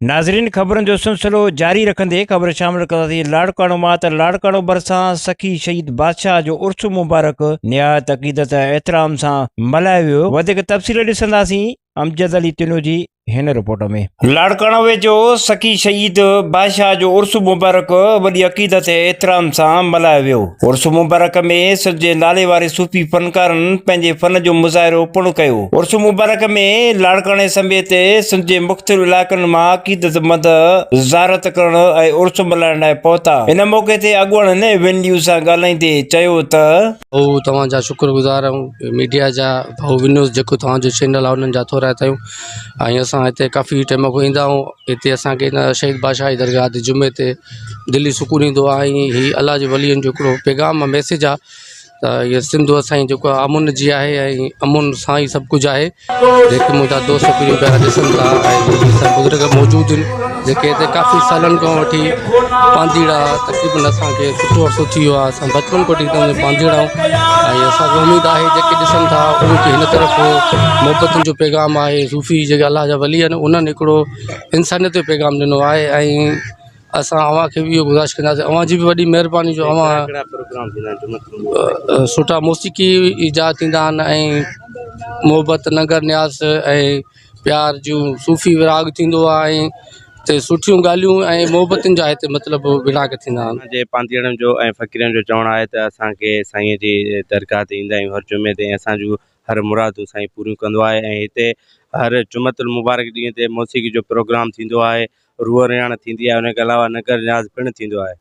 नाज़रीन, ख़बरनि जो सिलसिलो जारी रखंदे ख़बर शामिल कंदासीं लाड़काणो मां त लाड़काणो भरिसां सखी शहीद बादशाह जो उर्स मुबारक निहायत अक़ीदत ऐं एतिराम सां मल्हायो वियो। वधीक तफ़सील ॾिसंदासीं अमजद अली तिनो जी हिन रिपोर्ट में। लाड़काणो वेझो सखी शहीद बादशाह जो उर्स मुबारक वॾी अक़ीदत ऐं एतिराम सां मल्हायो वियो। उर्स मुबारक में सॼे नाले वारे सूफ़ी फनकारनि पंहिंजे फन जो मुज़ाहिरो पिणु कयो। उर्स मुबारक में लाड़काणे समेत सिंध जे मुख़्तलिफ़ इलाइक़नि मां अक़ीदतमंद ज़ियारत करण ऐं उर्स मल्हाइण लाइ पहुता। इन मौक़े ते अॻुवाणनि विन न्यूज़ सां ॻाल्हाईंदे चयो त तव्हांजा शुक्रगुज़ार आहियूं मीडिया जा भाऊ विनोद जेको तव्हांजो चैनल आहे उन्हनि जा थोरा आहियूं ऐं असां हिते काफ़ी टाइम खां ईंदा आहियूं। हिते असांखे हिन शहीद बादशाह जी दरगाह ते जुमे ते दिली सुकून ईंदो आहे। ऐं हीअ अलाह जे वलीअनि जो हिकिड़ो पैगाम मैसेज आहे त हीअ सिंधु असांजी जेको आहे अमुन जी आहे ऐं अमुन सां ई सभु कुझु आहे। जेके मुंहिंजा दोस्त पीढ़ी पिया ॾिसनि था ऐं सभु बुज़ुर्ग मौजूदु आहिनि जेके हिते काफ़ी सालनि खां वठी पांधीड़ा तक़रीबन असांखे सुठो अर्सो थी वियो आहे। असां बचपन खां वठी पांधीड़ा ऐं असांखे उमेदु आहे जेके ॾिसनि था उन्हनि खे हिन तरफ़ मोहबतुनि जो पैगाम आहे। सूफ़ी जेके अलाह जा वली आहिनि उन्हनि हिकिड़ो इंसानियत जो पैगाम ॾिनो आहे। ऐं असां अव्हांखे बि इहो गुज़ारिश कंदासीं अव्हां जी बि वॾी महिरबानी जो अव्हां सुठा मौसीक़ी ईजाद थींदा आहिनि ऐं मोहबत नगर न्यास ऐं प्यार जूं सूफ़ी विराग थींदो आहे ऐं हिते सुठियूं ॻाल्हियूं ऐं मोहबतुनि जा हिते मतिलबु विराग थींदा आहिनि। जे पांधीड़नि जो ऐं फ़क़ीरनि जो चवणु आहे त असांखे साईं जी दरगाह ते ईंदा आहियूं हर जुमे ते, असांजूं हर मुरादूं साईं पूरियूं कंदो आहे। ऐं हिते हर जुमतुल मुबारक ॾींहं ते मौसीक़ी जो प्रोग्राम थींदो आहे, रूह रियाण थींदी आहे, उनखे अलावा नगर न्याज़ पिणु थींदो आहे।